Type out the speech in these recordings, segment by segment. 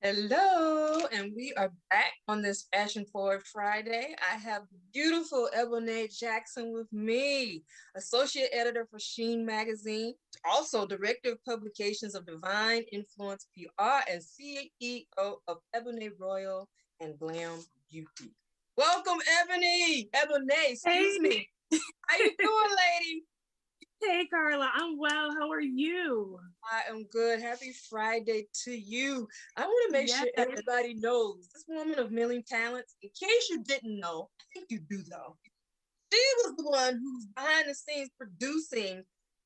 Hello, and we are back on this Fashion Forward Friday. I have the beautiful Eboyne Jackson with me, associate editor for Sheen magazine, also director of publications of Divine Influence PR, and CEO of Eboyne Royal and Glam Beauty. Welcome, Eboyne, excuse Hey, me. How you doing, lady? hey, Carla. I'm well. How are you? I am good. Happy Friday to you. I want to make Yes. sure everybody knows this woman of million talents. In case you didn't know, I think you do though. She was the one who's behind the scenes producing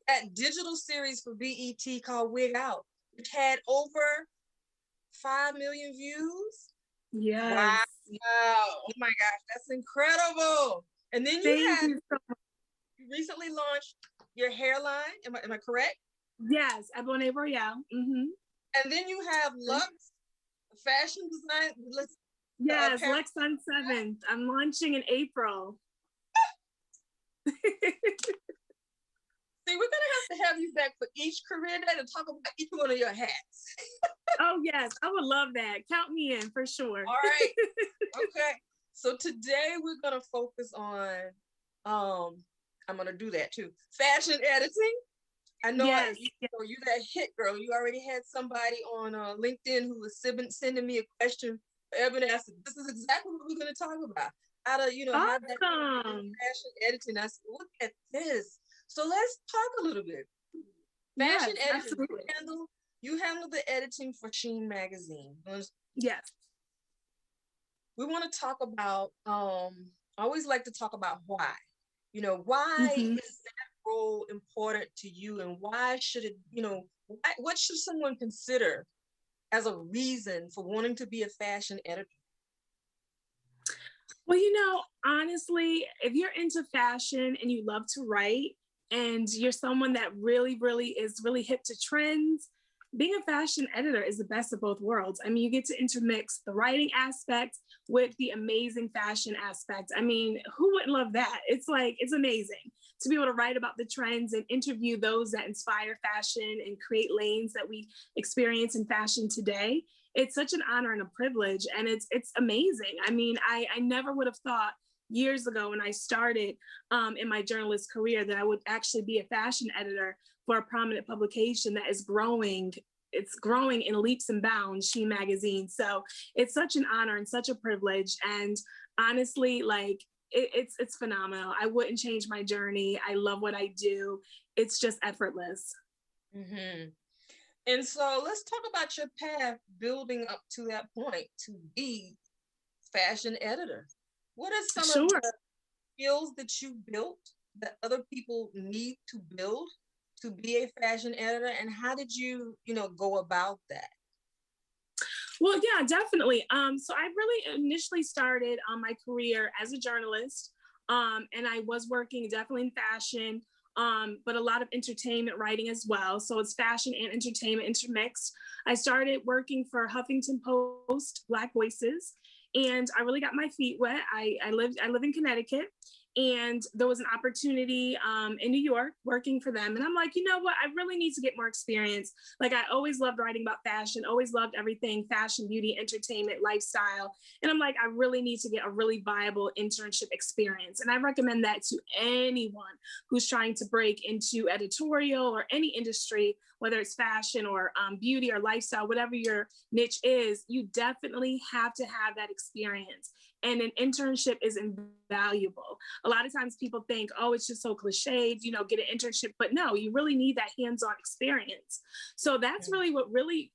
that digital series for BET called Wig Out, which had over 5 million views. Wow. Yes. Oh my gosh, that's incredible. And then Thank you so much. you recently launched your hairline. Am I correct? Yes. Eboyne Royale. And then you have Lux fashion design. Yes. Apparel. Lex on 7th. I'm launching in April. See, we're gonna have you back for each career day to talk about each one of your hats. Oh, yes. I would love that. Count me in for sure. All right. Okay. So today we're gonna focus on I'm gonna do that too. Fashion editing. I know Yes. you that hit girl. You already had somebody on LinkedIn who was sending me a question for Ebony. I said, this is exactly what we're gonna talk about. How to, have that Awesome. fashion editing. I said, look at this. So let's talk a little bit. Fashion Yes. editing. Absolutely. You handle the editing for Sheen magazine. Yes. We want to talk about I always like to talk about why. Why hmm is that role important to you, and why should it, what should someone consider as a reason for wanting to be a fashion editor? Well, honestly, if you're into fashion and you love to write and you're someone that really is really hip to trends, being a fashion editor is the best of both worlds. I mean, you get to intermix the writing aspect with the amazing fashion aspect. I mean, who wouldn't love that? It's amazing to be able to write about the trends and interview those that inspire fashion and create lanes that we experience in fashion today. It's such an honor and a privilege, and it's amazing. I mean, I never would have thought years ago when I started in my journalist career that I would actually be a fashion editor for a prominent publication that is growing. It's growing in leaps and bounds, She magazine. So it's such an honor and such a privilege. And honestly, it's phenomenal. I wouldn't change my journey. I love what I do. It's just effortless. Mm-hmm. And so let's talk about your path building up to that point to be fashion editor. What are some of Sure. the skills that you built that other people need to build to be a fashion editor, and how did you, go about that? Well, yeah, definitely. So I really initially started my career as a journalist, and I was working definitely in fashion, but a lot of entertainment writing as well. So it's fashion and entertainment intermixed. I started working for Huffington Post, Black Voices, and I really got my feet wet. I live in Connecticut, and there was an opportunity in New York working for them, and I'm like, you know what? I really need to get more experience. Like, I always loved writing about fashion, always loved everything fashion, beauty, entertainment, lifestyle. And I'm like, I really need to get a really viable internship experience. And I recommend that to anyone who's trying to break into editorial or any industry, whether it's fashion or beauty or lifestyle, whatever your niche is. You definitely have to have that experience. And an internship is invaluable. A lot of times people think, oh, it's just so cliched, get an internship. But no, you really need that hands-on experience. So that's really what really,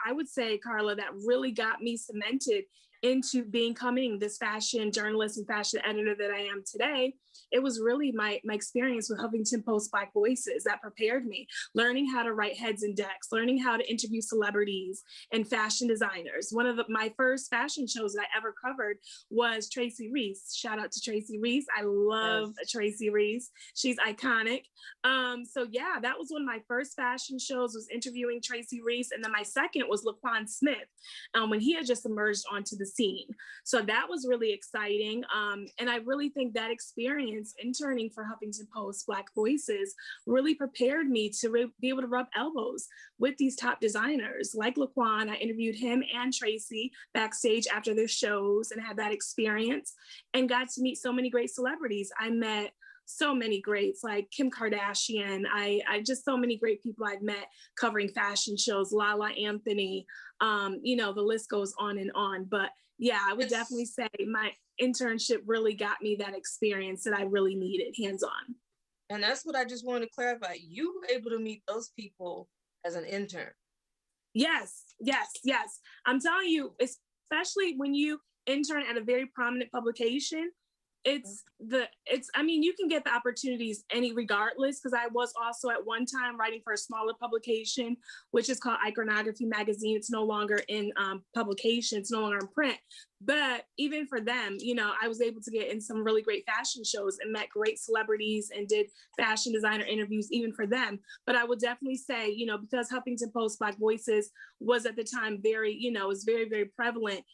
I would say, Carla, that really got me cemented into becoming this fashion journalist and fashion editor that I am today. It was really my experience with Huffington Post Black Voices that prepared me, learning how to write heads and decks, learning how to interview celebrities and fashion designers. One of my first fashion shows that I ever covered was Tracy Reese. Shout out to Tracy Reese. I love Yes. Tracy Reese. She's iconic. So yeah, that was one of my first fashion shows, was interviewing Tracy Reese. And then my second was Laquan Smith, when he had just emerged onto the scene. So that was really exciting. And I really think that experience interning for Huffington Post Black Voices really prepared me to be able to rub elbows with these top designers like Laquan. I interviewed him and Tracy backstage after their shows and had that experience and got to meet so many great celebrities. I met so many greats like Kim Kardashian. I just so many great people I've met covering fashion shows, Lala Anthony, the list goes on and on. But yeah, I would definitely say my internship really got me that experience that I really needed hands-on. And that's what I just wanted to clarify. You were able to meet those people as an intern. Yes. I'm telling you, especially when you intern at a very prominent publication, you can get the opportunities regardless, because I was also at one time writing for a smaller publication, which is called Iconography Magazine. It's no longer in publication, it's no longer in print. But even for them, I was able to get in some really great fashion shows and met great celebrities and did fashion designer interviews even for them. But I would definitely say, because Huffington Post Black Voices was at the time was very, very prevalent.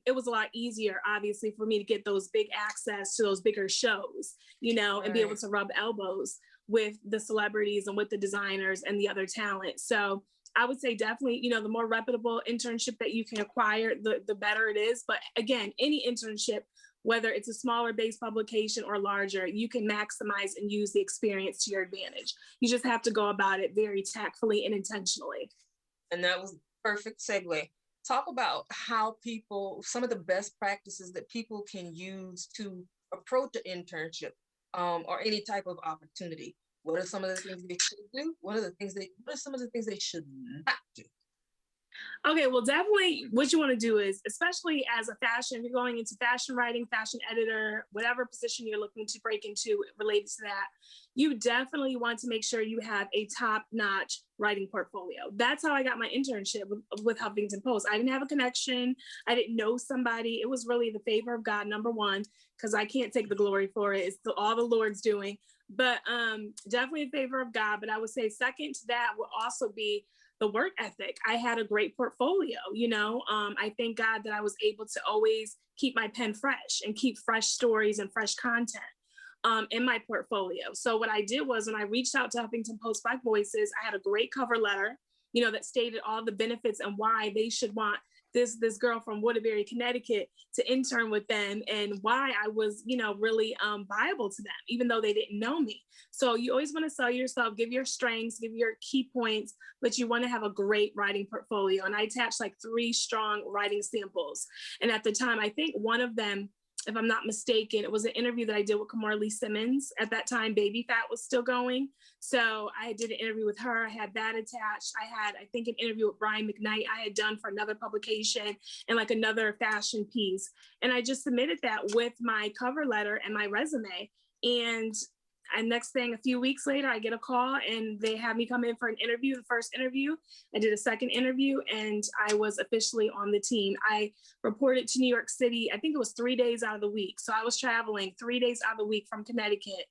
It was a lot easier, obviously, for me to get those big access to those bigger shows, Right. and be able to rub elbows with the celebrities and with the designers and the other talent. So I would say definitely, the more reputable internship that you can acquire, the better it is. But again, any internship, whether it's a smaller base publication or larger, you can maximize and use the experience to your advantage. You just have to go about it very tactfully and intentionally. And that was perfect segue. Talk about how some of the best practices that people can use to approach an internship or any type of opportunity. What are some of the things they should do? What are some of the things they should not do? Okay, well, definitely what you want to do is, especially as a fashion, if you're going into fashion writing, fashion editor, whatever position you're looking to break into related to that, you definitely want to make sure you have a top-notch writing portfolio. That's how I got my internship with Huffington Post. I didn't have a connection. I didn't know somebody. It was really the favor of God, number one, because I can't take the glory for it. It's all the Lord's doing. But definitely a favor of God. But I would say second to that would also be the work ethic. I had a great portfolio, I thank God that I was able to always keep my pen fresh and keep fresh stories and fresh content in my portfolio. So what I did was when I reached out to Huffington Post Black Voices, I had a great cover letter, that stated all the benefits and why they should want this girl from Waterbury, Connecticut to intern with them, and why I was, really viable to them, even though they didn't know me. So you always want to sell yourself, give your strengths, give your key points, but you want to have a great writing portfolio. And I attached like 3 strong writing samples. And at the time, I think one of them, if I'm not mistaken, it was an interview that I did with Kamora Lee Simmons. At that time, Baby Fat was still going. So I did an interview with her. I had that attached. I had, I think, an interview with Brian McKnight I had done for another publication and like another fashion piece. And I just submitted that with my cover letter and my resume. And next thing, a few weeks later, I get a call and they had me come in for an interview, the first interview. I did a second interview and I was officially on the team. I reported to New York City, I think it was 3 days out of the week. So I was traveling 3 days out of the week from Connecticut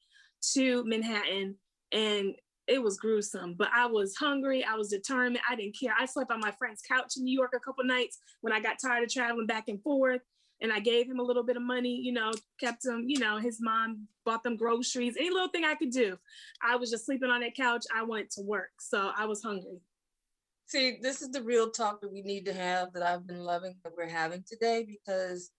to Manhattan, and it was gruesome, but I was hungry. I was determined. I didn't care. I slept on my friend's couch in New York a couple nights when I got tired of traveling back and forth. And I gave him a little bit of money, kept him, his mom bought them groceries, any little thing I could do. I was just sleeping on that couch. I went to work. So I was hungry. See, this is the real talk that we need to have, that I've been loving that we're having today, because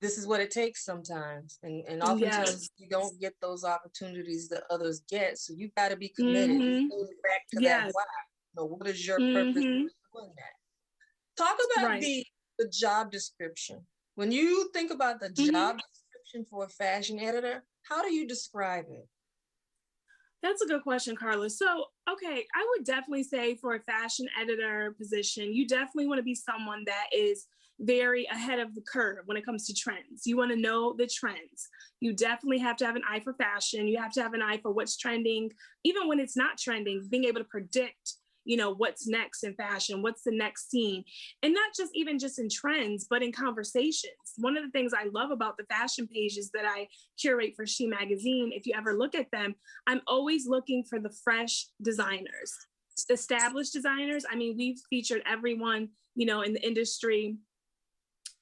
this is what it takes sometimes. And oftentimes you don't get those opportunities that others get. So you've got to be committed. Back to that why. What is your purpose for doing that? Talk about the job description. When you think about the job description for a fashion editor, how do you describe it? That's a good question, Carla. So, okay, I would definitely say for a fashion editor position, you definitely want to be someone that is very ahead of the curve when it comes to trends. You want to know the trends. You definitely have to have an eye for fashion. You have to have an eye for what's trending, even when it's not trending, being able to predict what's next in fashion, what's the next scene, and not just even just in trends, but in conversations. One of the things I love about the fashion pages that I curate for Sheen magazine, if you ever look at them, I'm always looking for the fresh designers, established designers. I mean, we've featured everyone, in the industry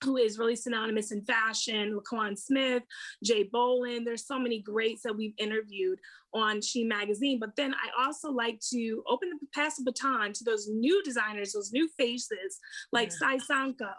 who is really synonymous in fashion, Laquan Smith, Jay Bolin. There's so many greats that we've interviewed on Sheen Magazine. But then I also like to pass the baton to those new designers, those new faces like Sai Sanko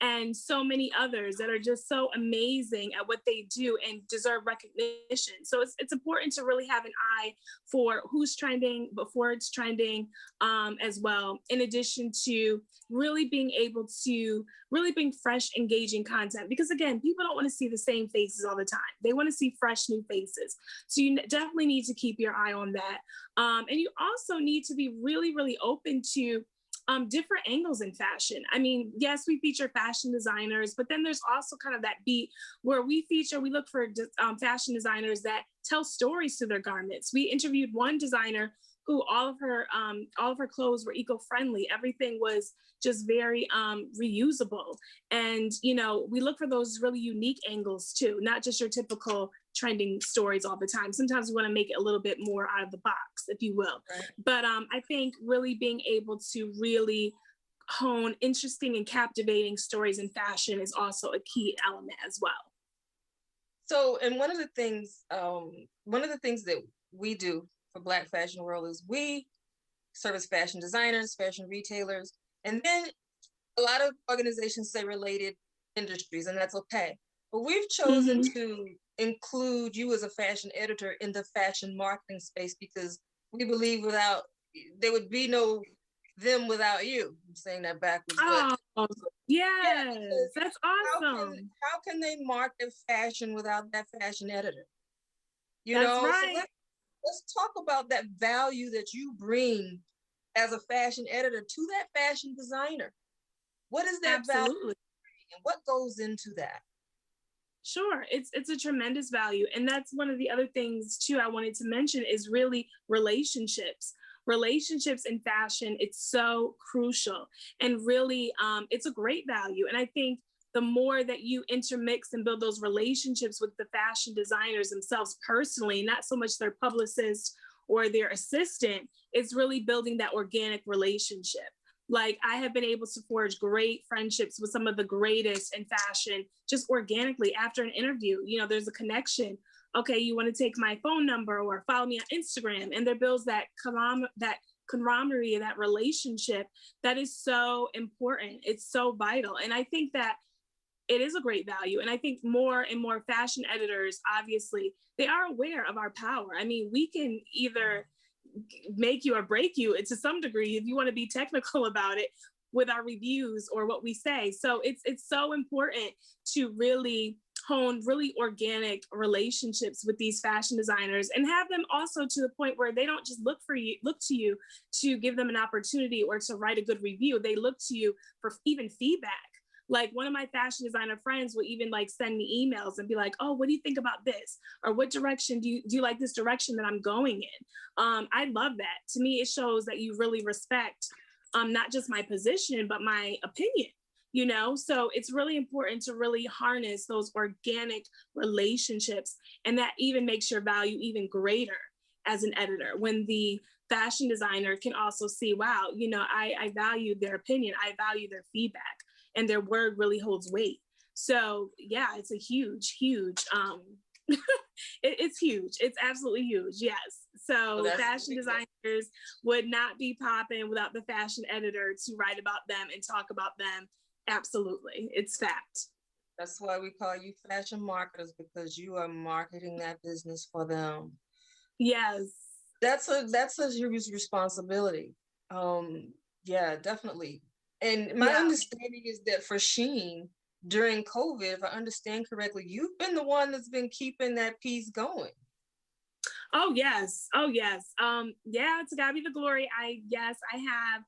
and so many others that are just so amazing at what they do and deserve recognition. So it's important to really have an eye for who's trending before it's trending as well, in addition to really being able to really bring fresh, engaging content. Because again, people don't want to see the same faces all the time. They want to see fresh, new faces. So you definitely need to keep your eye on that. And you also need to be really, really open to different angles in fashion. I mean, yes, we feature fashion designers, but then there's also kind of that beat where we look for fashion designers that tell stories to their garments. We interviewed one designer who all of her clothes were eco-friendly. Everything was just very reusable. And, you know, we look for those really unique angles too, not just your typical trending stories all the time. Sometimes we want to make it a little bit more out of the box, if you will. Right. But I think really being able to really hone interesting and captivating stories in fashion is also a key element as well. So, and one of the things that we do for Black Fashion World is we service fashion designers, fashion retailers, and then a lot of organizations say related industries, and that's okay. But we've chosen to include you as a fashion editor in the fashion marketing space because we believe there would be no them without you. I'm saying that backwards. Yes, that's awesome. How can they market fashion without that fashion editor? That's right. So let's talk about that value that you bring as a fashion editor to that fashion designer. What is that value and what goes into that? Sure, it's a tremendous value. And that's one of the other things too I wanted to mention is really relationships. Relationships in fashion, it's so crucial. And really, it's a great value. And I think the more that you intermix and build those relationships with the fashion designers themselves personally, not so much their publicist or their assistant, it's really building that organic relationship. Like I have been able to forge great friendships with some of the greatest in fashion, just organically after an interview. You know, there's a connection. Okay, you want to take my phone number or follow me on Instagram, and there builds that camaraderie, that relationship that is so important. It's so vital. And I think that it is a great value. And I think more and more fashion editors, obviously, they are aware of our power. I mean, we can either make you or break you to some degree if you want to be technical about it with our reviews or what we say. So it's so important to really hone really organic relationships with these fashion designers and have them also to the point where they don't just look to you to give them an opportunity or to write a good review. They look to you for even feedback. Like one of my fashion designer friends will even like send me emails and be like, oh, what do you think about this? Or what direction do you like this direction that I'm going in? I love that. To me, it shows that you really respect not just my position, but my opinion, you know? So it's really important to really harness those organic relationships. And that even makes your value even greater as an editor when the fashion designer can also see, wow, you know, I value their opinion. I value their feedback. And their word really holds weight. So yeah, it's a huge, it's huge. It's absolutely huge. Yes. So fashion designers would not be popping without the fashion editor to write about them and talk about them. Absolutely. It's fact. That's why we call you fashion marketers, because you are marketing that business for them. Yes. That's a huge responsibility. Yeah, definitely. And my understanding is that for Sheen, during COVID, if I understand correctly, you've been the one that's been keeping that piece going. Oh, yes. Oh, yes. Yeah, to God be the glory. I have.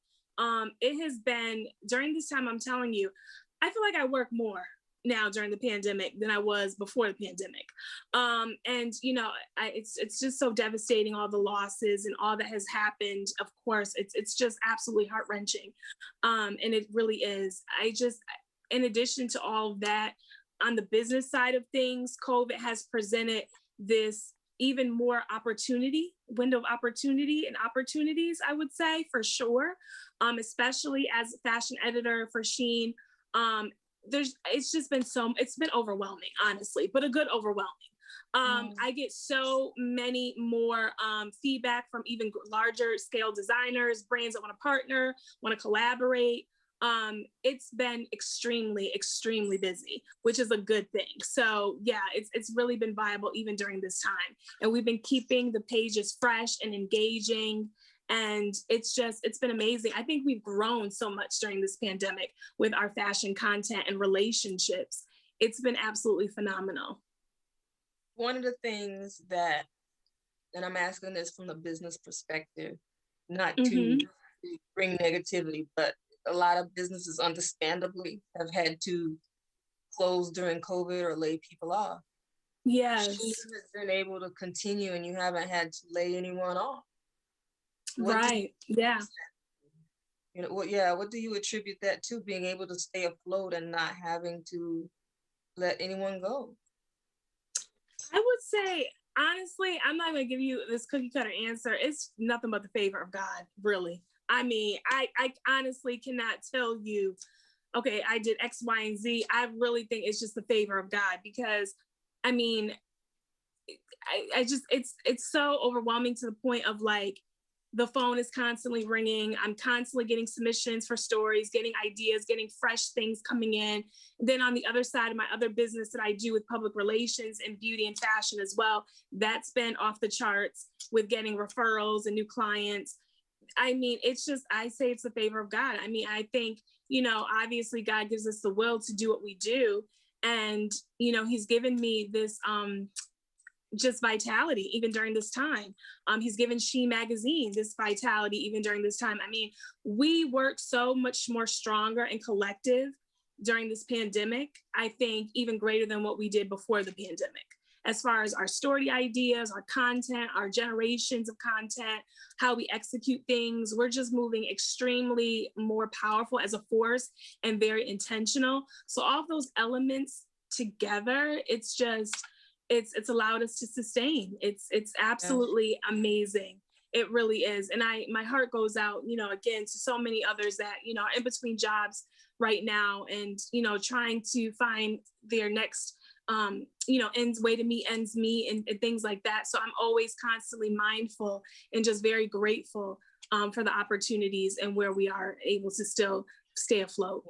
It has been, during this time, I'm telling you, I feel like I work more now during the pandemic than I was before the pandemic. And, you know, it's just so devastating, all the losses and all that has happened. Of course, it's just absolutely heart-wrenching. And it really is. In addition to all of that, on the business side of things, COVID has presented this even more window of opportunity and opportunities, I would say, for sure, especially as a fashion editor for Sheen. it's just been it's been overwhelming, honestly, but a good overwhelming. I get so many more feedback from even larger scale designers, brands that want to partner, want to collaborate. It's been extremely, extremely busy, which is a good thing. So yeah, it's really been viable even during this time. And we've been keeping the pages fresh and engaging. And it's been amazing. I think we've grown so much during this pandemic with our fashion content and relationships. It's been absolutely phenomenal. One of the things that, and I'm asking this from a business perspective, not to bring negativity, but a lot of businesses understandably have had to close during COVID or lay people off. Yes. She has been able to continue and you haven't had to lay anyone off. Right. Yeah. You know, what do you attribute that to, being able to stay afloat and not having to let anyone go? I would say, honestly, I'm not going to give you this cookie cutter answer. It's nothing but the favor of God, really. I mean, I honestly cannot tell you, okay, I did X, Y, and Z. I really think it's just the favor of God, because, I mean, I just, it's so overwhelming to the point of like, the phone is constantly ringing. I'm constantly getting submissions for stories, getting ideas, getting fresh things coming in. And then on the other side of my other business that I do with public relations and beauty and fashion as well, that's been off the charts with getting referrals and new clients. I mean, it's just, I say it's the favor of God. I mean, I think, you know, obviously God gives us the will to do what we do. And, you know, he's given me this, just vitality even during this time. He's given Sheen magazine this vitality even during this time. I mean, we work so much more stronger and collective during this pandemic, I think even greater than what we did before the pandemic. As far as our story ideas, our content, our generations of content, how we execute things, we're just moving extremely more powerful as a force and very intentional. So all of those elements together, it's just, it's allowed us to sustain. It's absolutely amazing. It really is. And my heart goes out, you know, again, to so many others that, you know, are in between jobs right now and, you know, trying to find their next, you know, way to meet ends meet and things like that. So I'm always constantly mindful and just very grateful for the opportunities and where we are able to still stay afloat.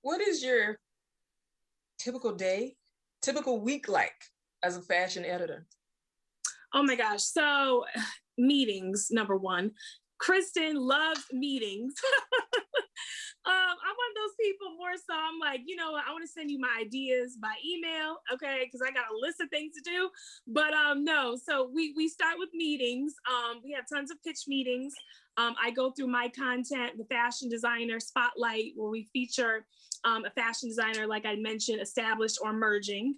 What is your typical day, typical week like as a fashion editor? Oh my gosh. So meetings, number one. Kristen loves meetings. I'm one of those people more so I'm like, you know, I want to send you my ideas by email, okay? Because I got a list of things to do. But no, so we start with meetings. We have tons of pitch meetings. I go through my content, the fashion designer spotlight, where we feature a fashion designer, like I mentioned, established or emerging.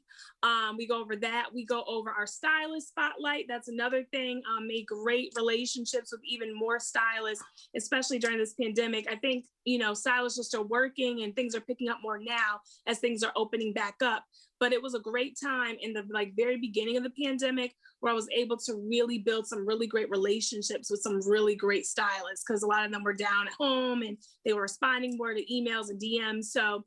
We go over that. We go over our stylist spotlight. That's another thing. Made great relationships with even more stylists, especially during this pandemic. I think, you know, stylists are still working and things are picking up more now as things are opening back up. But it was a great time in the very beginning of the pandemic where I was able to really build some really great relationships with some really great stylists, because a lot of them were down at home and they were responding more to emails and DMs. So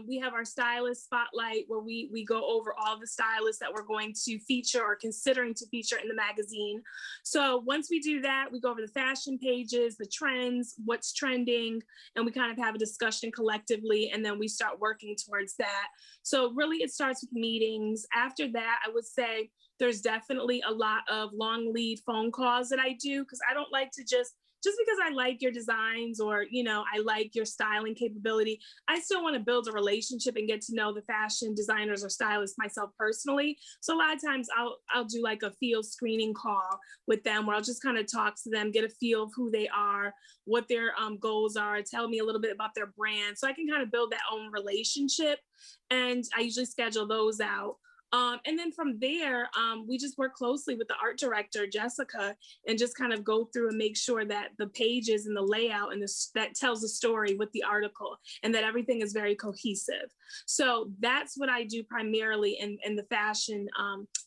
we have our stylist spotlight where we go over all the stylists that we're going to feature or considering to feature in the magazine. So once we do that, we go over the fashion pages, the trends, what's trending, and we kind of have a discussion collectively, and then we start working towards that. So really it starts with meetings. After that, I would say there's definitely a lot of long lead phone calls that I do, because I don't like to just because I like your designs or, you know, I like your styling capability, I still want to build a relationship and get to know the fashion designers or stylists myself personally. So a lot of times I'll do like a field screening call with them where I'll just kind of talk to them, get a feel of who they are, what their goals are, tell me a little bit about their brand. So I can kind of build that own relationship. And I usually schedule those out. And then from there, we just work closely with the art director, Jessica, and just kind of go through and make sure that the pages and the layout and that tells the story with the article and that everything is very cohesive. So that's what I do primarily in the fashion,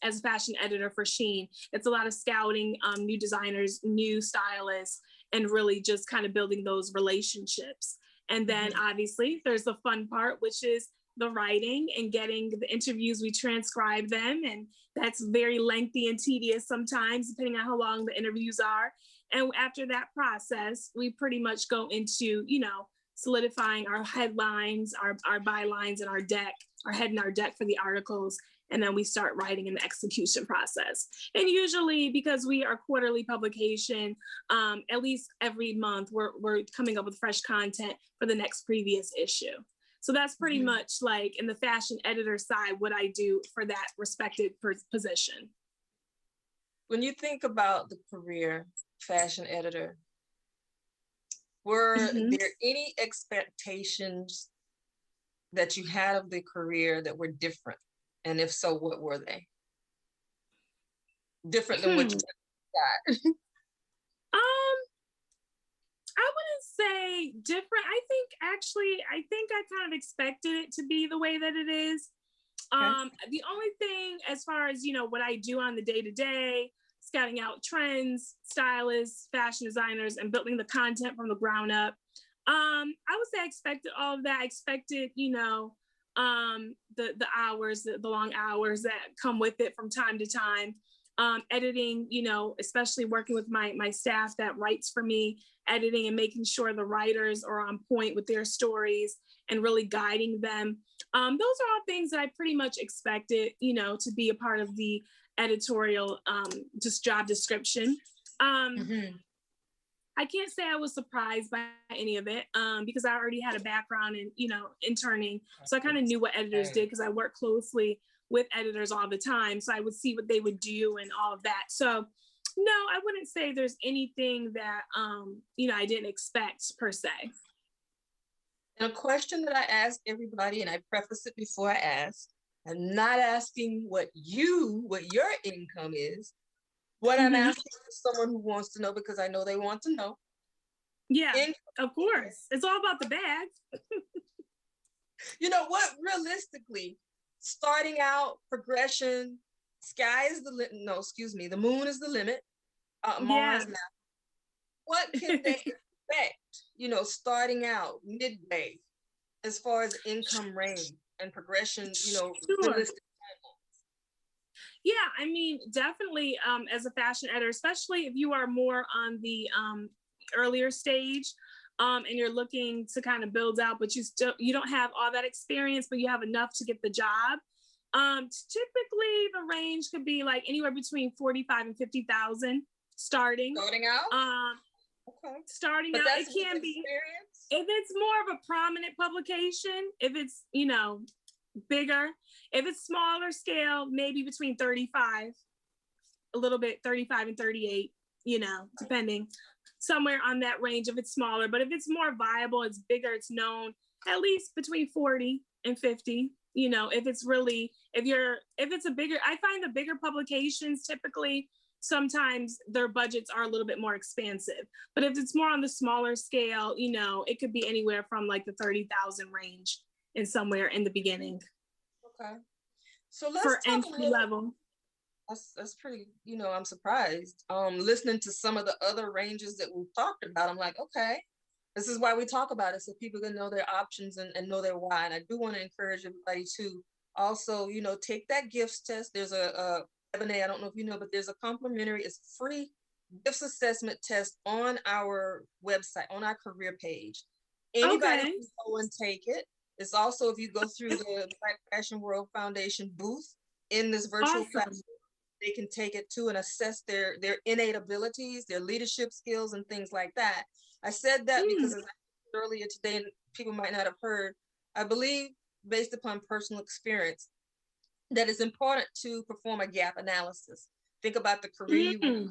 as a fashion editor for Sheen. It's a lot of scouting, new designers, new stylists, and really just kind of building those relationships. And then obviously there's the fun part, which is the writing and getting the interviews. We transcribe them, and that's very lengthy and tedious sometimes, depending on how long the interviews are. And after that process, we pretty much go into, solidifying our headlines, our bylines, and our deck, our head and our deck for the articles. And then we start writing in the execution process. And usually, because we are quarterly publication, at least every month, we're coming up with fresh content for the next previous issue. So that's pretty much like in the fashion editor side, what I do for that respective position. When you think about the career fashion editor, were there any expectations that you had of the career that were different? And if so, what were they? Different than what you got? I wouldn't say different. I think I kind of expected it to be the way that it is. Okay. The only thing as far as, what I do on the day-to-day, scouting out trends, stylists, fashion designers, and building the content from the ground up. I would say I expected all of that. I expected, the hours, the long hours that come with it from time to time. Editing, especially working with my staff that writes for me, editing and making sure the writers are on point with their stories and really guiding them. Those are all things that I pretty much expected, to be a part of the editorial just job description. I can't say I was surprised by any of it because I already had a background in, interning. So I kind of knew what editors did because I work closely with editors all the time. So I would see what they would do and all of that. So no, I wouldn't say there's anything that, I didn't expect per se. And a question that I ask everybody, and I preface it before I ask, I'm not asking what your income is. What I'm asking is someone who wants to know, because I know they want to know. Yeah, of course. It's all about the bag. You know what? Realistically, starting out, progression, sky is the limit. No, excuse me. The moon is the limit. Mars now. What can they expect, starting out midway, as far as income range and progression, Sure. realistic? Yeah, I mean, definitely as a fashion editor, especially if you are more on the earlier stage and you're looking to kind of build out, but you don't have all that experience, but you have enough to get the job. Typically, the range could be like anywhere between 45 and 50,000 starting. Starting out? Okay. Starting out, it can be. If it's more of a prominent publication, if it's, bigger, if it's smaller scale, maybe between 35, a little bit, 35 and 38, depending, somewhere on that range if it's smaller. But if it's more viable, it's bigger, it's known, at least between 40 and 50. If it's really, if it's a bigger, I find the bigger publications typically, sometimes their budgets are a little bit more expansive. But if it's more on the smaller scale, it could be anywhere from like the 30,000 range and somewhere in the beginning. Okay. So let's for entry level. That's pretty, I'm surprised. Listening to some of the other ranges that we've talked about, I'm like, okay, this is why we talk about it, so people can know their options and know their why. And I do want to encourage everybody to also, take that gifts test. There's a Eboyne, I don't know if you know, but there's a complimentary, it's free gifts assessment test on our website, on our career page. Anybody can go and take it. It's also, if you go through the Black Fashion World Foundation booth in this virtual platform, they can take it too and assess their innate abilities, their leadership skills, and things like that. I said that because as I said earlier today, and people might not have heard, I believe, based upon personal experience, that it's important to perform a gap analysis. Think about the career skills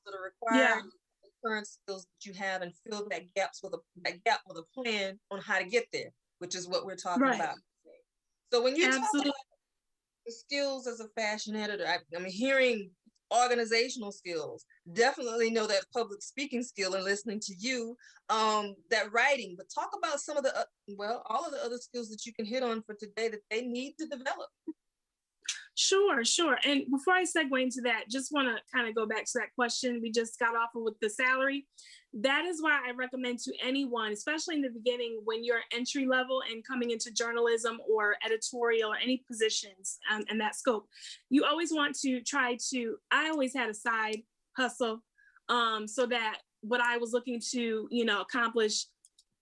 that are required, the current skills that you have, and fill that gap with a plan on how to get there, which is what we're talking about. So when you talk about the skills as a fashion editor, I'm hearing organizational skills, definitely know that public speaking skill and listening to you, that writing, but talk about some of the, all of the other skills that you can hit on for today that they need to develop. Sure. And before I segue into that, just want to kind of go back to that question we just got off of with the salary. that is why I recommend to anyone, especially in the beginning, when you're entry level and coming into journalism or editorial or any positions in that scope, you always want to I always had a side hustle, so that what I was looking to, accomplish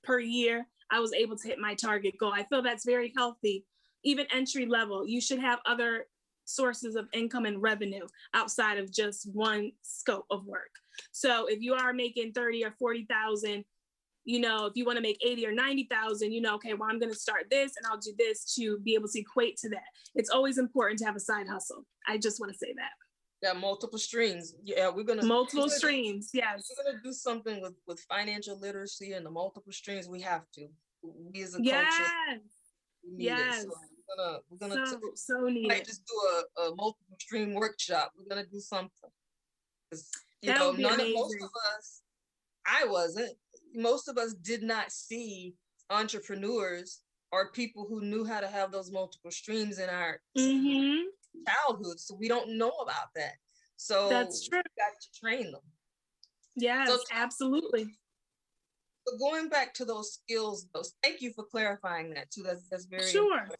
per year, I was able to hit my target goal. I feel that's very healthy. Even entry level, you should have other sources of income and revenue outside of just one scope of work. So if you are making 30 or 40,000, if you want to make 80 or 90,000, okay, well, I'm going to start this and I'll do this to be able to equate to that. It's always important to have a side hustle. I just want to say that. Yeah, multiple streams. Yeah, multiple streams. Yes, we're gonna do something with financial literacy and the multiple streams. We have to. We as a yes. culture, we need it. So we're gonna so needed. Might just do a multiple stream workshop. We're gonna do something. Most of us, I wasn't. Most of us did not see entrepreneurs or people who knew how to have those multiple streams in our childhood, so we don't know about that. So that's true. We got to train them. Yes, absolutely. So going back to those skills, thank you for clarifying that too. That's very sure. Important.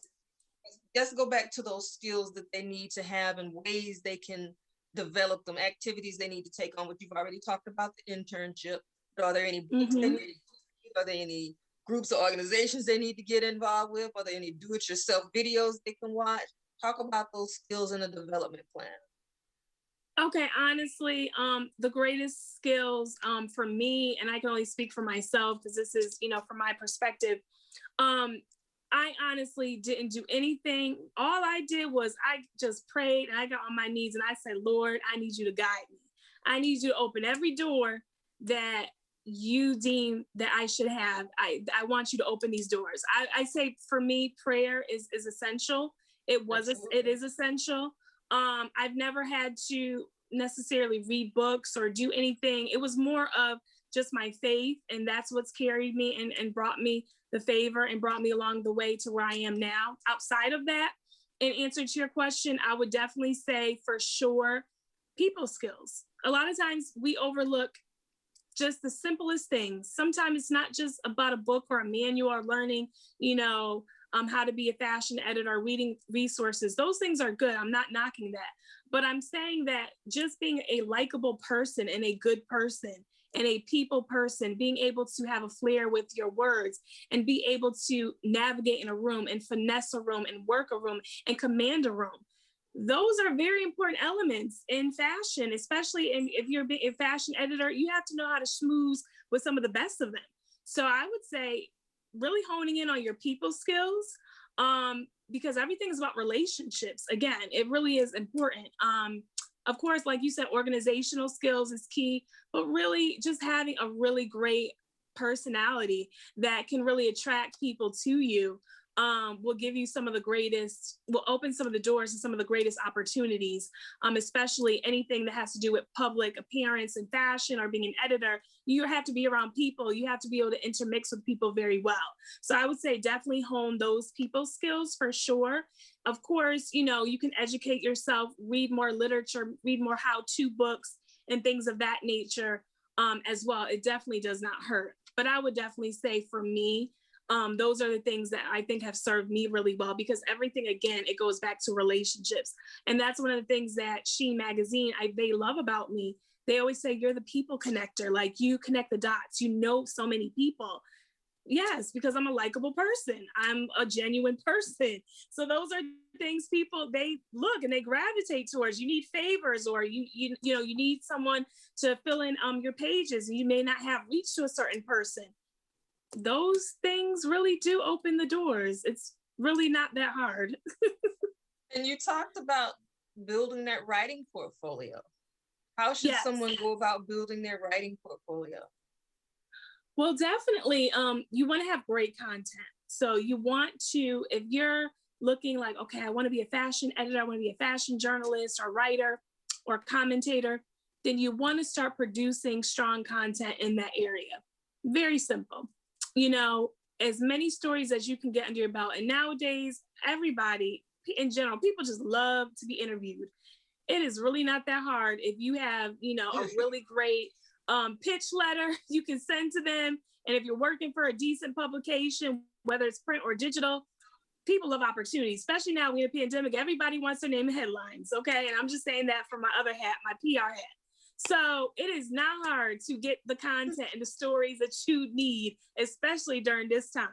Let's go back to those skills that they need to have and ways they can develop them, activities they need to take on, which you've already talked about, the internship. Are there any books they need to read? Are there any groups or organizations they need to get involved with? Are there any do-it-yourself videos they can watch? Talk about those skills in a development plan. Okay, honestly, the greatest skills for me, and I can only speak for myself because this is, from my perspective, I honestly didn't do anything. All I did was I just prayed and I got on my knees and I said, Lord, I need you to guide me. I need you to open every door that you deem that I should have. I want you to open these doors. I say for me, prayer is essential. It is essential. I've never had to necessarily read books or do anything. It was more of just my faith, and that's what's carried me and brought me the favor and brought me along the way to where I am now. Outside of that, in answer to your question, I would definitely say for sure, people skills. A lot of times we overlook just the simplest things. Sometimes it's not just about a book or a manual or learning, how to be a fashion editor, reading resources. Those things are good. I'm not knocking that. But I'm saying that just being a likable person and a good person and a people person, being able to have a flair with your words and be able to navigate in a room and finesse a room and work a room and command a room. Those are very important elements in fashion, especially if you're a fashion editor. You have to know how to schmooze with some of the best of them. So I would say really honing in on your people skills, because everything is about relationships. Again, it really is important. Of course, like you said, organizational skills is key, but really just having a really great personality that can really attract people to you will give you will open some of the doors to some of the greatest opportunities, especially anything that has to do with public appearance and fashion or being an editor. You have to be around people. You have to be able to intermix with people very well. So I would say definitely hone those people skills for sure. Of course, you can educate yourself, read more literature, read more how-to books and things of that nature as well. It definitely does not hurt. But I would definitely say for me, those are the things that I think have served me really well, because everything, again, it goes back to relationships. And that's one of the things that Sheen magazine, they love about me. They always say, you're the people connector. Like, you connect the dots, so many people. Yes, because I'm a likable person. I'm a genuine person. So those are things people, they look and they gravitate towards. You need favors, or you need someone to fill in your pages, and you may not have reached to a certain person. Those things really do open the doors. It's really not that hard. And you talked about building that writing portfolio. How should someone go about building their writing portfolio? Well, definitely, you want to have great content. So you want to, if you're looking like, okay, I want to be a fashion editor, I want to be a fashion journalist or writer or commentator, then you want to start producing strong content in that area. Very simple. As many stories as you can get under your belt. And nowadays, everybody in general, people just love to be interviewed. It is really not that hard if you have, a really great pitch letter you can send to them. And if you're working for a decent publication, whether it's print or digital, people love opportunity, especially now we're in a pandemic. Everybody wants their name in headlines, okay? And I'm just saying that from my other hat, my PR hat. So it is not hard to get the content and the stories that you need, especially during this time.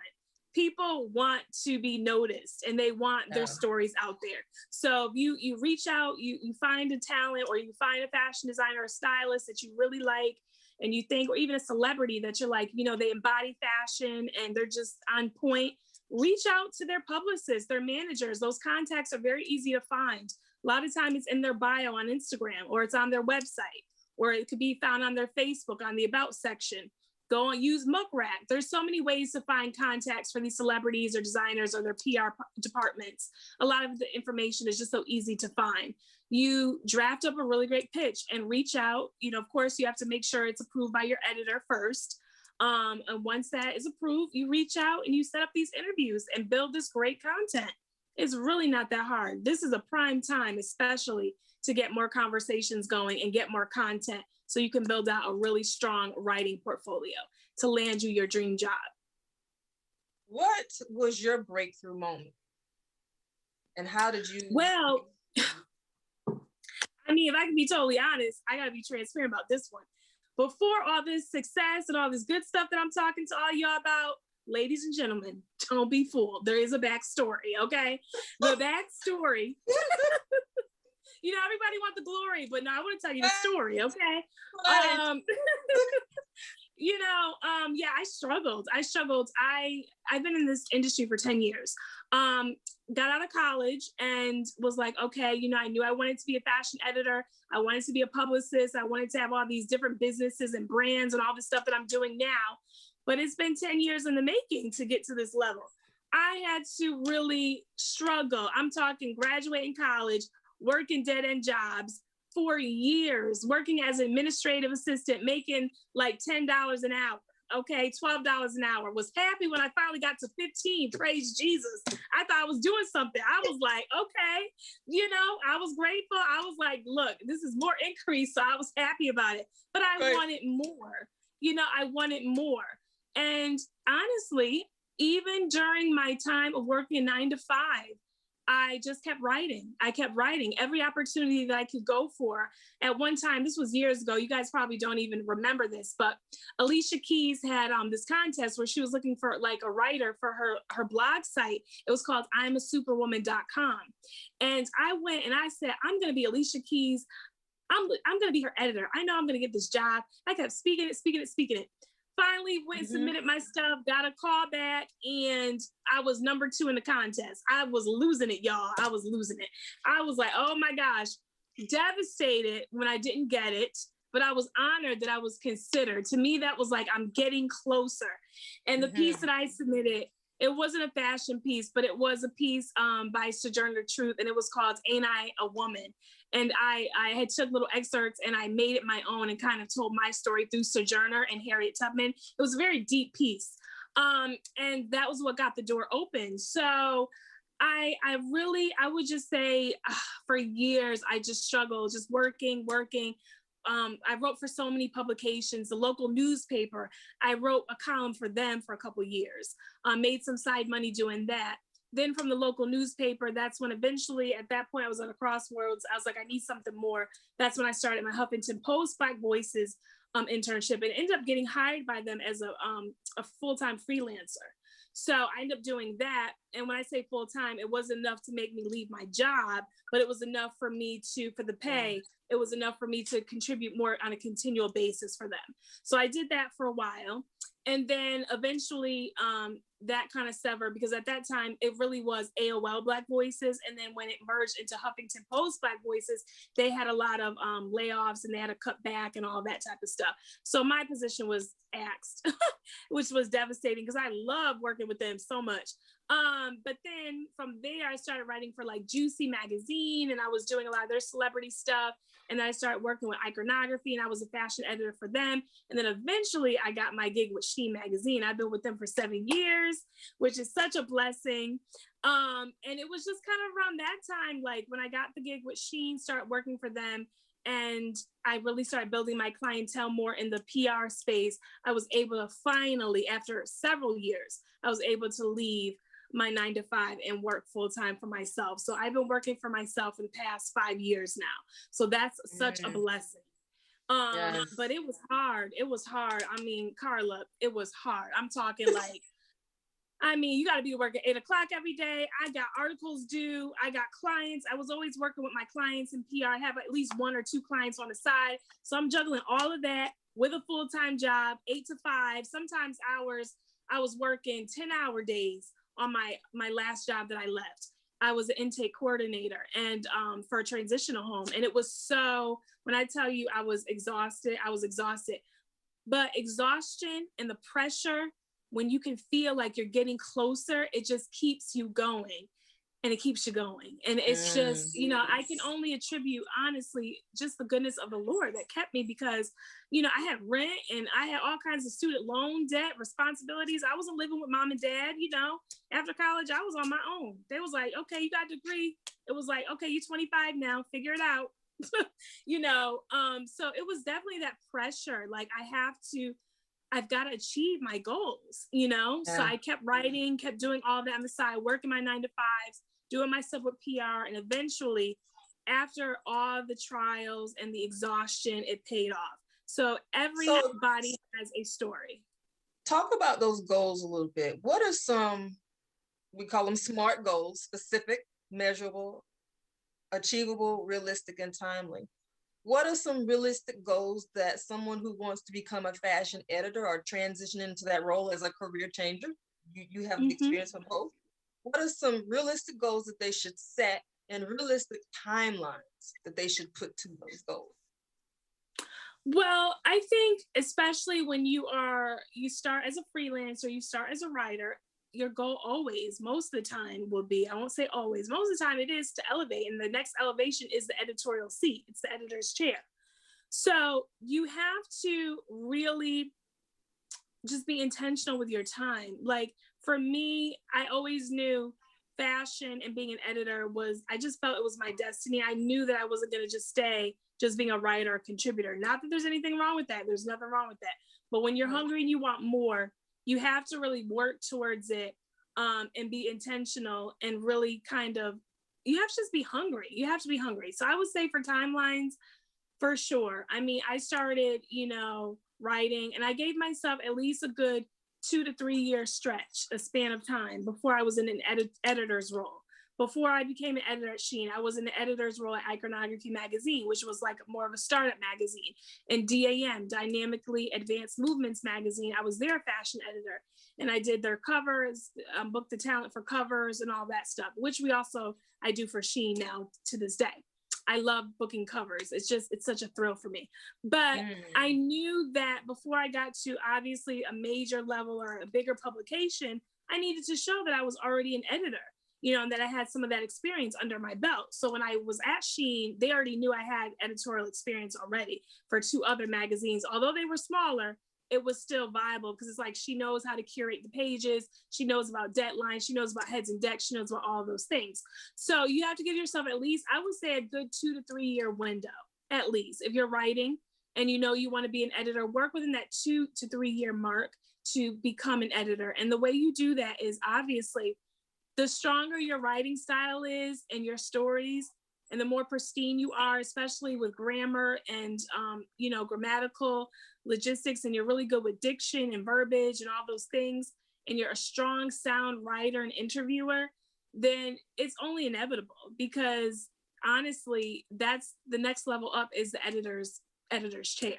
People want to be noticed and they want their stories out there. So if you reach out, you find a talent or you find a fashion designer or stylist that you really like and you think, or even a celebrity that you're like, they embody fashion and they're just on point, reach out to their publicists, their managers. Those contacts are very easy to find. A lot of times it's in their bio on Instagram or it's on their website, or it could be found on their Facebook on the About section. Go and use Muck Rack. There's so many ways to find contacts for these celebrities or designers or their PR departments. A lot of the information is just so easy to find. You draft up a really great pitch and reach out. Of course, you have to make sure it's approved by your editor first. And once that is approved, you reach out and you set up these interviews and build this great content. It's really not that hard. This is a prime time, especially to get more conversations going and get more content so you can build out a really strong writing portfolio to land you your dream job. What was your breakthrough moment? And how did you? Well, I mean, if I can be totally honest, I got to be transparent about this one. Before all this success and all this good stuff that I'm talking to all y'all about, ladies and gentlemen, don't be fooled. There is a backstory, okay? The backstory. Everybody wants the glory, but no, I want to tell you the story, okay? Yeah, I struggled. I've been in this industry for 10 years. Got out of college and was like, okay, I knew I wanted to be a fashion editor. I wanted to be a publicist. I wanted to have all these different businesses and brands and all the stuff that I'm doing now. But it's been 10 years in the making to get to this level. I had to really struggle. I'm talking graduating college, working dead-end jobs for years, working as an administrative assistant, making like $10 an hour. Okay, $12 an hour. Was happy when I finally got to 15. Praise Jesus. I thought I was doing something. I was like, okay, I was grateful. I was like, look, this is more increase. So I was happy about it. But I wanted more. I wanted more. And honestly, even during my time of working 9 to 5, I just kept writing. I kept writing every opportunity that I could go for. At one time, this was years ago, you guys probably don't even remember this, but Alicia Keys had this contest where she was looking for like a writer for her blog site. It was called imasuperwoman.com. And I went and I said, I'm going to be Alicia Keys. I'm going to be her editor. I know I'm going to get this job. I kept speaking it. Finally went and submitted my stuff, got a call back, and I was number 2 in the contest. I was losing it, y'all. I was losing it. I was like, oh my gosh, devastated when I didn't get it, but I was honored that I was considered. To me, that was like, I'm getting closer. And the piece that I submitted, it wasn't a fashion piece, but it was a piece by Sojourner Truth, and it was called Ain't I a Woman? And I had took little excerpts and I made it my own and kind of told my story through Sojourner and Harriet Tubman. It was a very deep piece. And that was what got the door open. So I would just say for years, I just struggled, just working. I wrote for so many publications, the local newspaper. I wrote a column for them for a couple of years, made some side money doing that. Then from the local newspaper, that's when eventually at that point I was at a crossroads. I was like, I need something more. That's when I started my Huffington Post Black Voices internship and ended up getting hired by them as a full-time freelancer. So I ended up doing that. And when I say full-time, it wasn't enough to make me leave my job, but it was enough for me for the pay, it was enough for me to contribute more on a continual basis for them. So I did that for a while. And then eventually that kind of severed because at that time it really was AOL Black Voices. And then when it merged into Huffington Post Black Voices, they had a lot of layoffs and they had to cut back and all that type of stuff. So my position was axed, which was devastating because I love working with them so much. But then from there, I started writing for like Juicy magazine and I was doing a lot of their celebrity stuff. And then I started working with iconography and I was a fashion editor for them. And then eventually I got my gig with Sheen magazine. I've been with them for 7 years, which is such a blessing. And it was just kind of around that time, like when I got the gig with Sheen, started working for them. and I really started building my clientele more in the PR space, I was able to finally, after several years, I was able to leave my 9 to 5 and work full time for myself. So I've been working for myself for the past 5 years now. So that's such a blessing. Yes. But it was hard. It was hard. I mean, Carla, it was hard. I'm talking like, I mean, you got to be to work at 8 o'clock every day. I got articles due. I got clients. I was always working with my clients in PR. I have at least 1 or 2 clients on the side. So I'm juggling all of that with a full-time job, 8 to 5, sometimes hours. I was working 10-hour days on my last job that I left. I was an intake coordinator and for a transitional home. And it was so, when I tell you I was exhausted. But exhaustion and the pressure, when you can feel like you're getting closer, it just keeps you going and it keeps you going. And it's just, I can only attribute, honestly, just the goodness of the Lord that kept me, because, I had rent and I had all kinds of student loan debt, responsibilities. I wasn't living with mom and dad, after college, I was on my own. They was like, okay, you got a degree. It was like, okay, you're 25 now, figure it out. So it was definitely that pressure. Like I've got to achieve my goals, Yeah. So I kept writing, kept doing all that on the side, working my 9 to 5s, doing my stuff with PR. And eventually, after all the trials and the exhaustion, it paid off. So everybody has a story. Talk about those goals a little bit. What are some, we call them SMART goals: specific, measurable, achievable, realistic, and timely? What are some realistic goals that someone who wants to become a fashion editor or transition into that role as a career changer, you have the experience of both. What are some realistic goals that they should set and realistic timelines that they should put to those goals? Well, I think especially when you start as a freelancer, you start as a writer, your goal always, most of the time, will be, I won't say always, most of the time it is to elevate. And the next elevation is the editorial seat. It's the editor's chair. So you have to really just be intentional with your time. Like for me, I always knew fashion and being an editor I just felt it was my destiny. I knew that I wasn't going to just stay just being a writer or contributor. Not that there's anything wrong with that. There's nothing wrong with that. But when you're hungry and you want more, you have to really work towards it and be intentional and really you have to just be hungry. You have to be hungry. So I would say for timelines, for sure. I mean, I started, writing, and I gave myself at least a good 2 to 3 year stretch, a span of time before I was in an editor's role. Before I became an editor at Sheen, I was in the editor's role at Iconography magazine, which was like more of a startup magazine. And DAM, Dynamically Advanced Movements magazine, I was their fashion editor. And I did their covers, booked the talent for covers and all that stuff, which I do for Sheen now to this day. I love booking covers. It's such a thrill for me. But I knew that before I got to obviously a major level or a bigger publication, I needed to show that I was already an editor, and that I had some of that experience under my belt. So when I was at Sheen, they already knew I had editorial experience already for 2 other magazines. Although they were smaller, it was still viable because it's like she knows how to curate the pages. She knows about deadlines. She knows about heads and decks. She knows about all those things. So you have to give yourself at least, I would say, a good 2 to 3 year window, at least. If you're writing and you want to be an editor, work within that 2 to 3 year mark to become an editor. And the way you do that is obviously the stronger your writing style is and your stories, and the more pristine you are, especially with grammar and, grammatical logistics, and you're really good with diction and verbiage and all those things, and you're a strong, sound writer and interviewer, then it's only inevitable, because honestly, that's the next level up is the editor's chair.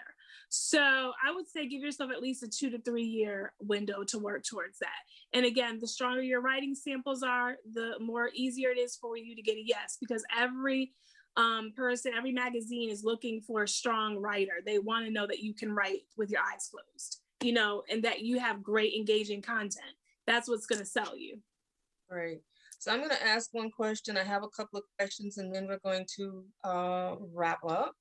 So I would say give yourself at least a 2 to 3 year window to work towards that. And again, the stronger your writing samples are, the more easier it is for you to get a yes, because every every magazine is looking for a strong writer. They want to know that you can write with your eyes closed, and that you have great engaging content. That's what's going to sell you. Right. So I'm going to ask one question. I have a couple of questions, and then we're going to wrap up.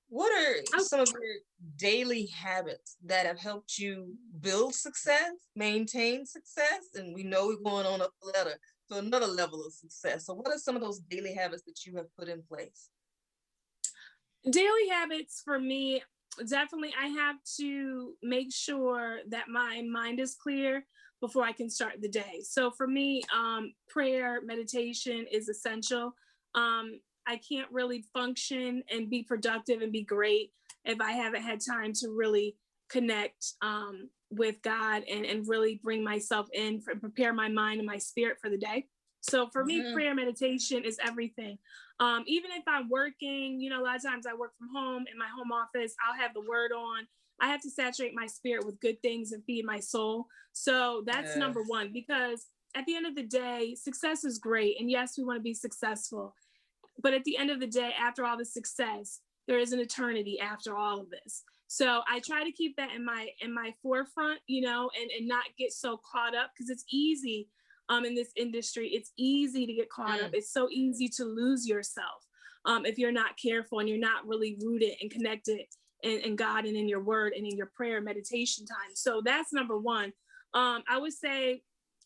What are some of your daily habits that have helped you build success, maintain success? And we know we're going on up the ladder to another level of success. So what are some of those daily habits that you have put in place? Daily habits for me, definitely I have to make sure that my mind is clear before I can start the day. So for me, prayer, meditation is essential. I can't really function and be productive and be great if I haven't had time to really connect with God and really bring myself in for prepare my mind and my spirit for the day. So for me, prayer meditation is everything. Even if I'm working, you know, a lot of times I work from home in my home office, I'll have the word on. I have to saturate my spirit with good things and feed my soul. So that's number one, because at the end of the day, success is great. And yes, we want to be successful. But at the end of the day, after all the success, there is an eternity after all of this. So I try to keep that in my forefront, you know, and not get so caught up, because it's easy in this industry. It's easy to get caught up. It's so easy to lose yourself if you're not careful and you're not really rooted and connected in God and in your word and in your prayer meditation time. So that's number one. I would say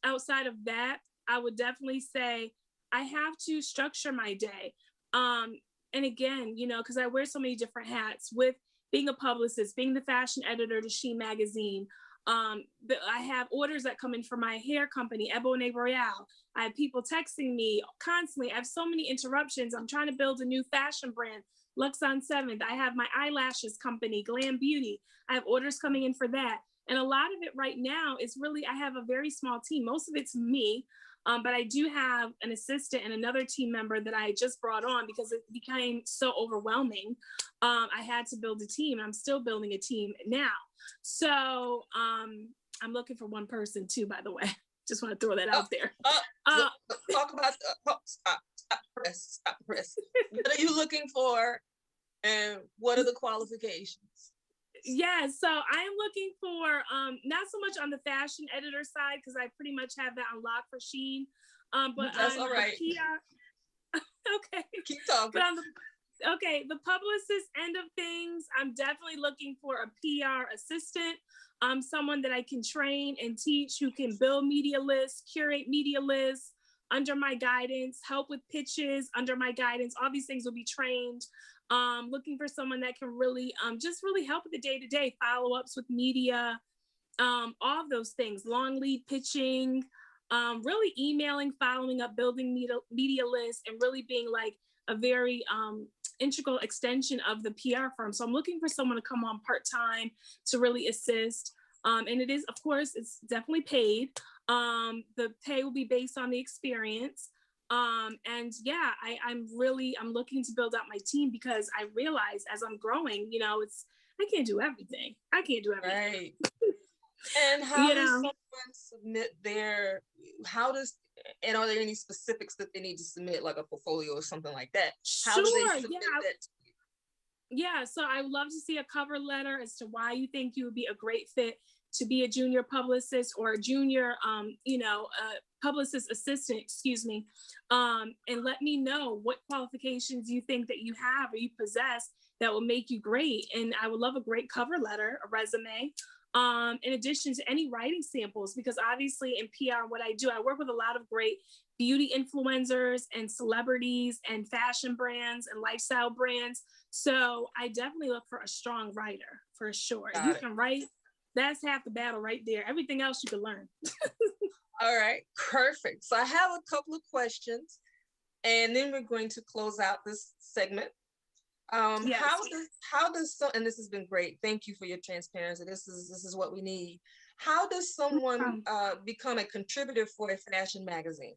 outside of that, I would definitely say I have to structure my day. And again, you know, because I wear so many different hats with being a publicist, being the fashion editor to Sheen magazine. I have orders that come in for my hair company, Eboyne Jackson. I have people texting me constantly. I have so many interruptions. I'm trying to build a new fashion brand, Lux on 7th. I have my eyelashes company, Glam Beauty. I have orders coming in for that. And a lot of it right now is really, I have a very small team. Most of it's me. But I do have an assistant and another team member that I just brought on because it became so overwhelming. I had to build a team. I'm still building a team now. So I'm looking for one person too, by the way. Just want to throw that out there. Talk about stop press. What are you looking for, and what are the qualifications? Yeah, so I am looking for not so much on the fashion editor side, because I pretty much have that on lock for Sheen. But that's on all right. The PR, okay. Keep talking. The publicist end of things, I'm definitely looking for a PR assistant, someone that I can train and teach, who can build media lists, curate media lists under my guidance, help with pitches under my guidance. All these things will be trained. Looking for someone that can really just really help with the day-to-day follow-ups with media, all of those things, long lead pitching, really emailing, following up, building media lists, and really being like a very integral extension of the PR firm. So I'm looking for someone to come on part-time to really assist. And it is, of course, it's definitely paid. The pay will be based on the experience. And yeah, I'm looking to build out my team, because I realize as I'm growing, you know, I can't do everything. Right. And how does someone submit and are there any specifics that they need to submit, like a portfolio or something like that? How do they submit that? Yeah, so I would love to see a cover letter as to why you think you would be a great fit to be a junior publicist or a junior, publicist assistant, and let me know what qualifications you think that you have or you possess that will make you great. And I would love a great cover letter, a resume, in addition to any writing samples, because obviously in PR, what I do, I work with a lot of great beauty influencers and celebrities and fashion brands and lifestyle brands. So I definitely look for a strong writer, for sure. If you can write, that's half the battle right there. Everything else you can learn. All right, perfect. So I have a couple of questions, and then we're going to close out this segment. Yes. How does and this has been great. Thank you for your transparency. This is what we need. How does someone become a contributor for a fashion magazine?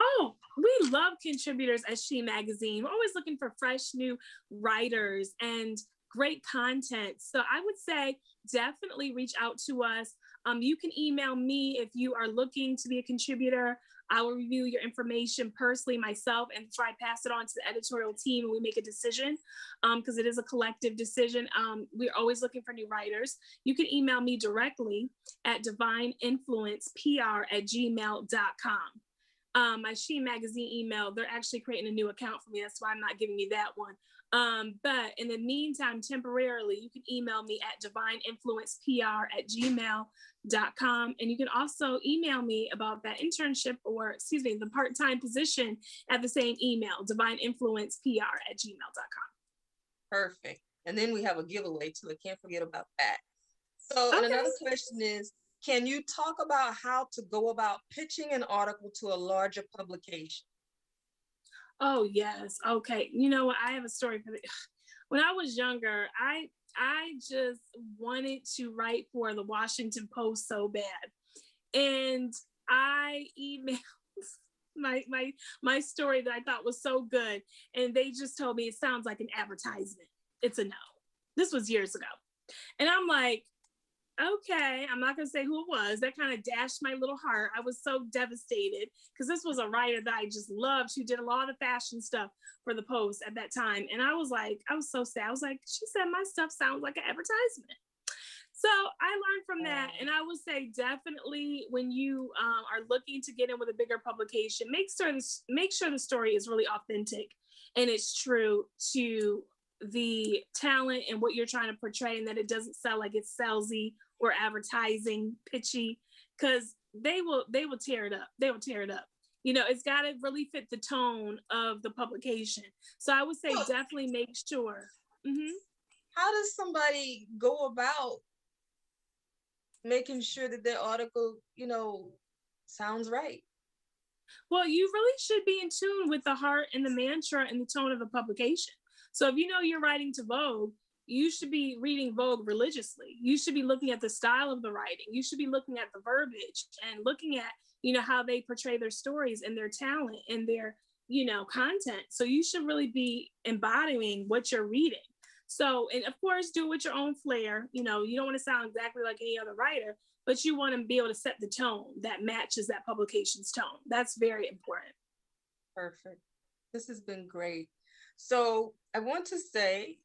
Oh, we love contributors at Sheen magazine. We're always looking for fresh new writers and great content. So I would say definitely reach out to us. You can email me if you are looking to be a contributor. I will review your information personally myself and try to pass it on to the editorial team, and we make a decision, because it is a collective decision. We're always looking for new writers. You can email me directly at divineinfluencepr@gmail.com. My Sheen magazine email, they're actually creating a new account for me. That's why I'm not giving you that one. But in the meantime, temporarily, you can email me at divineinfluencepr@gmail.com. And you can also email me about that internship the part-time position at the same email, divineinfluencepr@gmail.com. Perfect. And then we have a giveaway too. I can't forget about that. So, and Okay. another question is, can you talk about how to go about pitching an article to a larger publication? Oh yes. Okay. You know what? I have a story for this. When I was younger, I just wanted to write for the Washington Post so bad. And I emailed my story that I thought was so good. And they just told me it sounds like an advertisement. It's a no. This was years ago. And I'm like, okay, I'm not going to say who it was. That kind of dashed my little heart. I was so devastated because this was a writer that I just loved. She did a lot of fashion stuff for the Post at that time. And I was like, I was so sad. I was like, she said my stuff sounds like an advertisement. So I learned from that. And I would say definitely when you are looking to get in with a bigger publication, make sure the story is really authentic and it's true to the talent and what you're trying to portray, and that it doesn't sound like it's salesy or advertising pitchy, because they will tear it up. They will tear it up. You know, it's got to really fit the tone of the publication. So I would say definitely make sure. Mm-hmm. How does somebody go about making sure that their article, sounds right? Well, you really should be in tune with the heart and the mantra and the tone of the publication. So if you know you're writing to Vogue, you should be reading Vogue religiously. You should be looking at the style of the writing. You should be looking at the verbiage and looking at, how they portray their stories and their talent and their, content. So you should really be embodying what you're reading. So, and of course, do it with your own flair. You don't want to sound exactly like any other writer, but you want to be able to set the tone that matches that publication's tone. That's very important. Perfect. This has been great. So I want to say,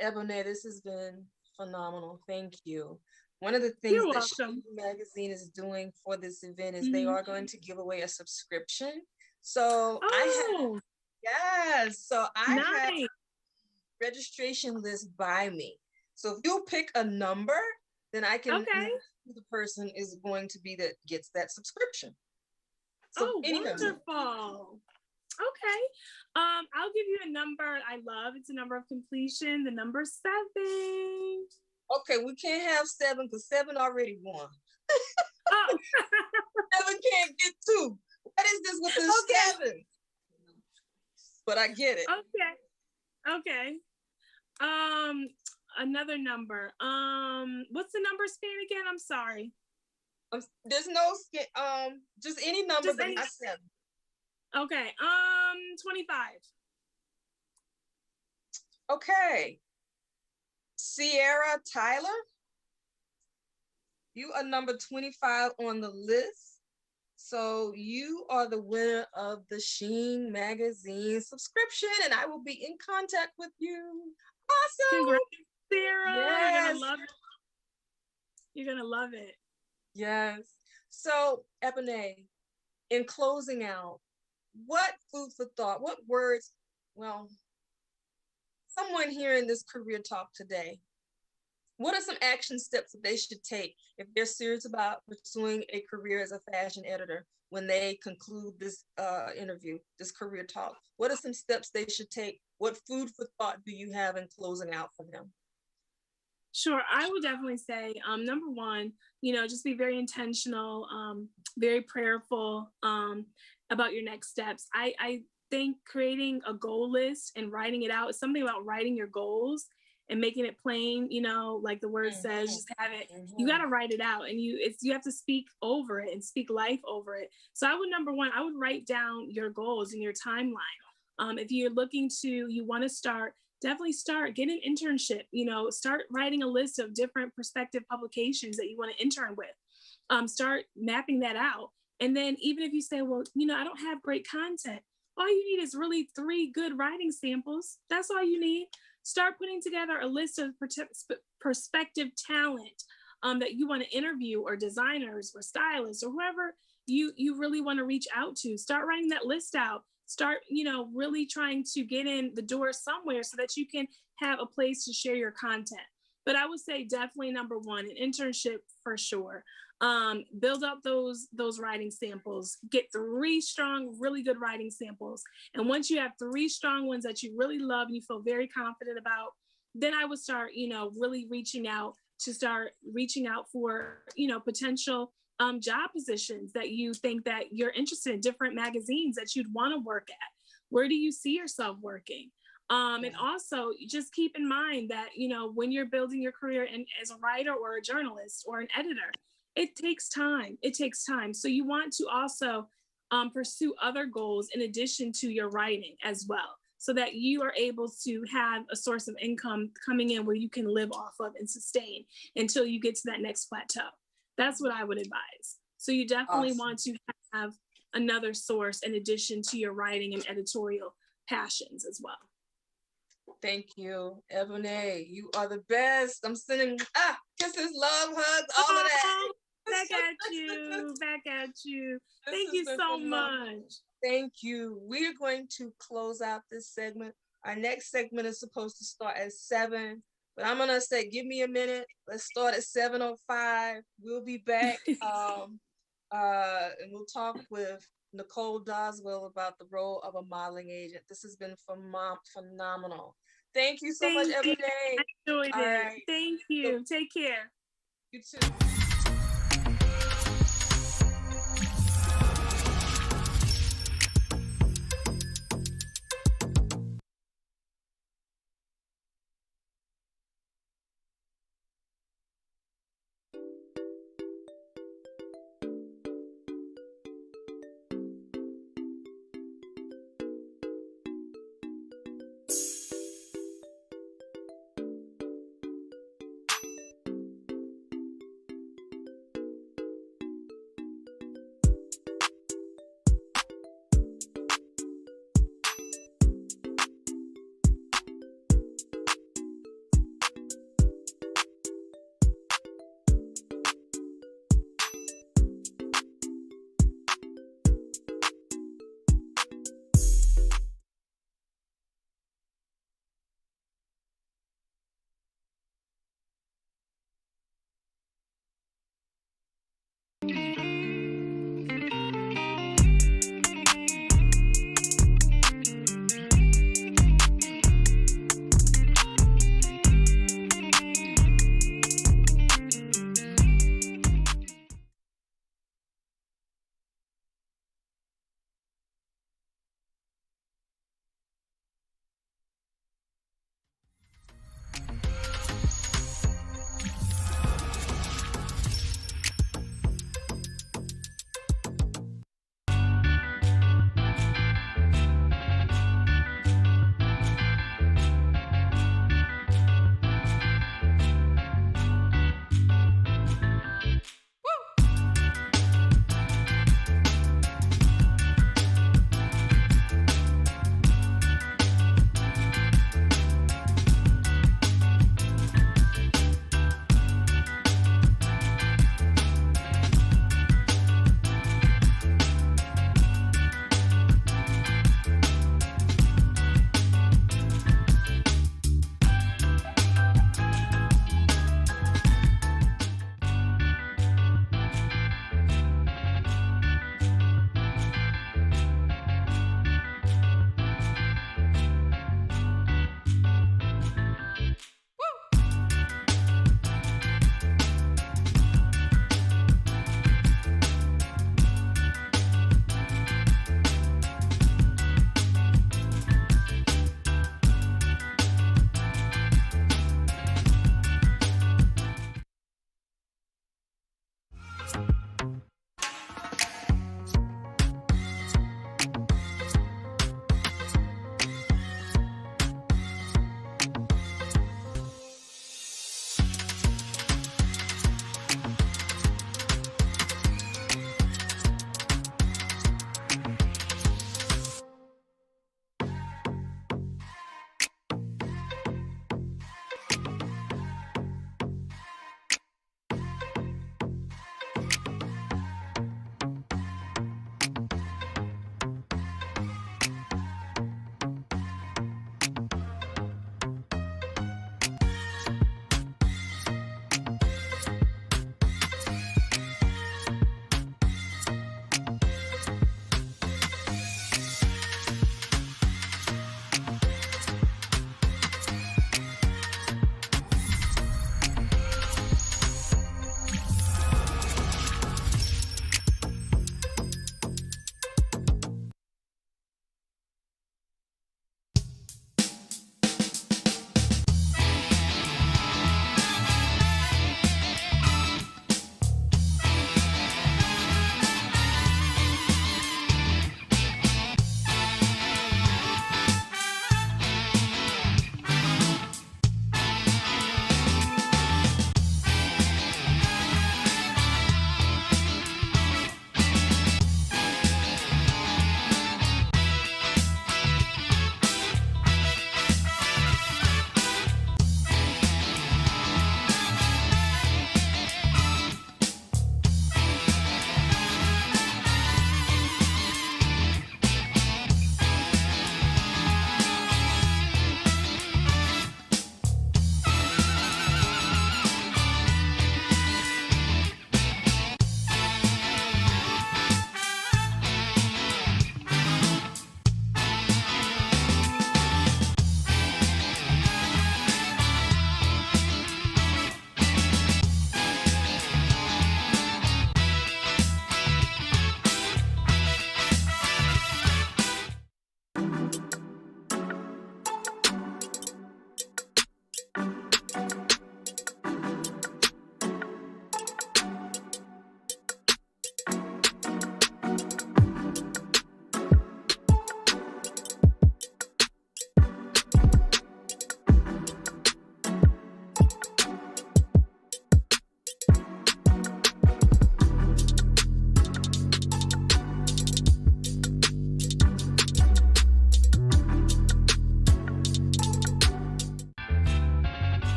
Eboyne, this has been phenomenal. Thank you. One of the things You're that welcome. Sheen Magazine is doing for this event is they are going to give away a subscription. So Oh, I have nice. registration list by me. So if you pick a number, then I can Okay. know who the person is going to be that gets that subscription. So Oh, wonderful. Okay. I'll give you a number I love. It's a number of completion, the number 7. Okay, we can't have 7 because 7 already won. Oh. 7 can't get 2. What is this with the 7? But I get it. Okay. Another number. What's the number span again? I'm sorry. There's no just any number but not 7. Okay. 25. Okay. Sierra Tyler, you are number 25 on the list. So you are the winner of the Sheen Magazine subscription, and I will be in contact with you. Awesome. Congrats, Sarah. Yes. You're gonna love it. You're gonna love it. Yes. So, Eboyne, in closing out, what food for thought, what words, well, someone hearing this career talk today, what are some action steps that they should take if they're serious about pursuing a career as a fashion editor when they conclude this interview, this career talk? What are some steps they should take? What food for thought do you have in closing out for them? Sure. I would definitely say, number one, just be very intentional, very prayerful about your next steps. I think creating a goal list and writing it out is something about writing your goals and making it plain, like the word says, just have it. You got to write it out, and you have to speak over it and speak life over it. So number one, I would write down your goals and your timeline. If you're you want to start, definitely get an internship, start writing a list of different prospective publications that you want to intern with. Start mapping that out. And then even if you say, well, I don't have great content, all you need is really 3 good writing samples. That's all you need. Start putting together a list of prospective talent that you want to interview, or designers or stylists or whoever you really want to reach out to. Start writing that list out. Start, really trying to get in the door somewhere so that you can have a place to share your content. But I would say definitely number one, an internship for sure. Build up those writing samples. Get 3 strong, really good writing samples. And once you have 3 strong ones that you really love and you feel very confident about, then I would start, really reaching out for, potential job positions that you think that you're interested in, different magazines that you'd want to work at. Where do you see yourself working? And also just keep in mind that, when you're building your career as a writer or a journalist or an editor, it takes time. It takes time. So you want to also pursue other goals in addition to your writing as well, so that you are able to have a source of income coming in where you can live off of and sustain until you get to that next plateau. That's what I would advise. So you definitely want to have another source in addition to your writing and editorial passions as well. Thank you, Eboyne. You are the best. I'm sending kisses, love, hugs, all of that. Back at you. Thank you so much. Thank you. We're going to close out this segment. Our next segment is supposed to start at 7, but I'm gonna say, give me a minute. Let's start at 7:05. We'll be back, and we'll talk with Nicole Doswell about the role of a modeling agent. This has been phenomenal. Thank you so much, Eboyne. I enjoyed it. Right. Thank you. Take care. You too.